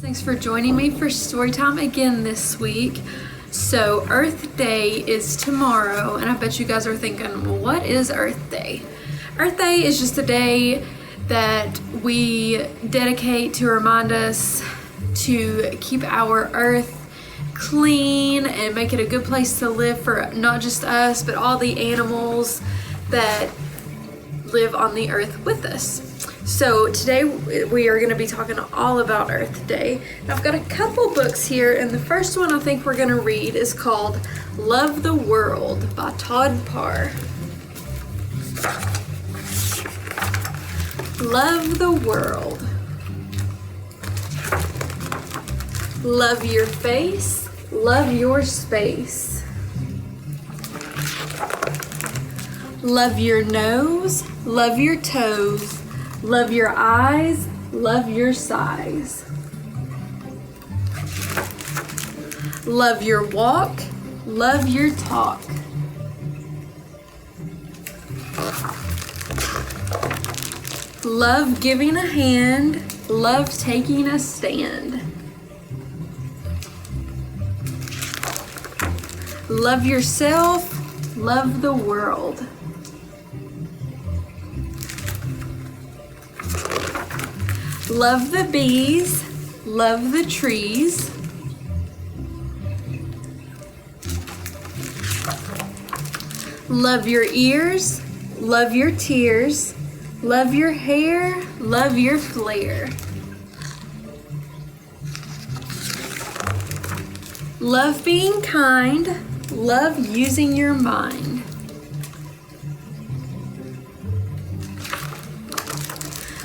Thanks for joining me for Storytime again this week. So Earth Day is tomorrow, and I bet you guys are thinking, well, what is Earth Day? Earth Day is just a day that we dedicate to remind us to keep our Earth clean and make it a good place to live for not just us, but all the animals that live on the earth with us. So today we are going to be talking all about Earth Day. And I've got a couple books here, and the first one I think we're going to read is called Love the World by Todd Parr. Love the world. Love your face, love your space. Love your nose, love your toes, love your eyes, love your size. Love your walk, love your talk. Love giving a hand, love taking a stand. Love yourself, love the world. Love the bees, love the trees. Love your ears, love your tears. Love your hair, love your flair. Love being kind, love using your mind.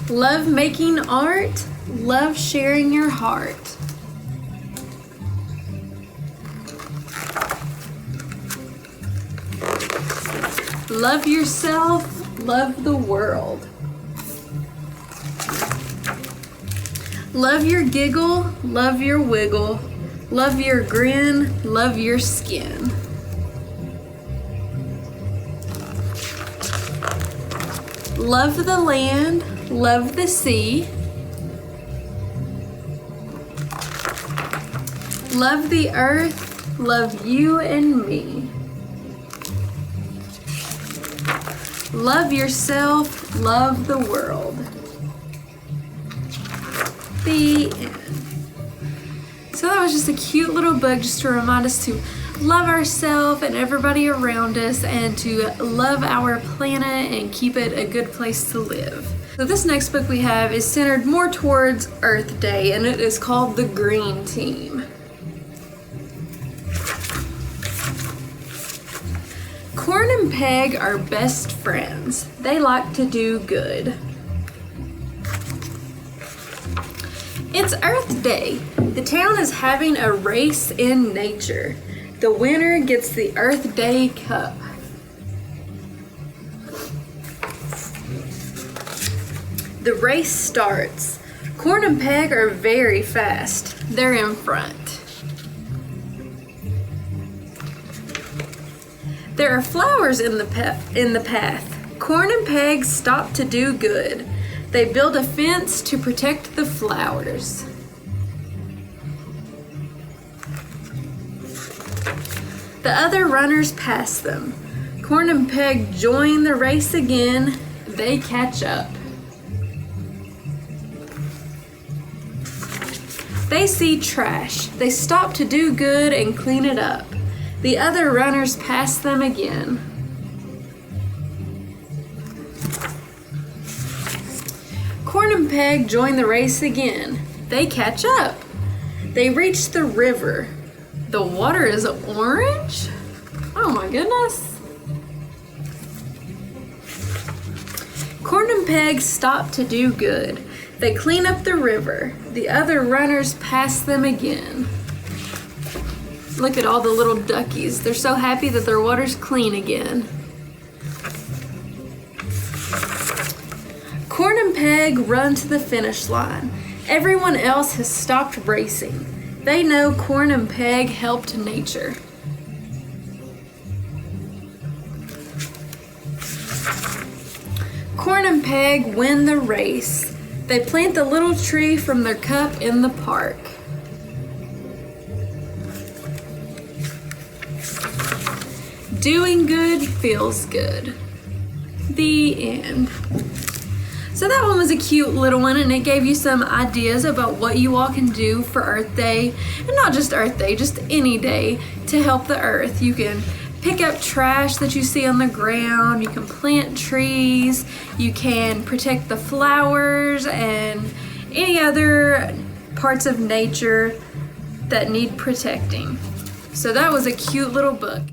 Love making art, love sharing your heart. Love yourself, love the world. Love your giggle, love your wiggle. Love your grin, love your skin. Love the land, love the sea. Love the earth, love you and me. Love yourself, love the world. The end. So that was just a cute little book just to remind us to love ourselves and everybody around us and to love our planet and keep it a good place to live. So this next book we have is centered more towards Earth Day, and it is called The Green Team. Corn and Peg are best friends. They like to do good. It's Earth Day. The town is having a race in nature. The winner gets the Earth Day Cup. The race starts. Corn and Peg are very fast. They're in front. There are flowers in the path. Corn and Peg stop to do good. They build a fence to protect the flowers. The other runners pass them. Corn and Peg join the race again. They catch up. They see trash. They stop to do good and clean it up. The other runners pass them again. Corn and Peg join the race again. They catch up. They reach the river. The water is orange? Oh my goodness. Corn and Peg stop to do good. They clean up the river. The other runners pass them again. Look at all the little duckies. They're so happy that their water's clean again. Corn and Peg run to the finish line. Everyone else has stopped racing. They know Corn and Peg helped nature. Corn and Peg win the race. They plant the little tree from their cup in the park. doing good feels good. The end. So that one was a cute little one, and it gave you some ideas about what you all can do for Earth Day, and not just Earth Day, just any day to help the earth. You can pick up trash that you see on the ground, you can plant trees, you can protect the flowers and any other parts of nature that need protecting. So that was a cute little book.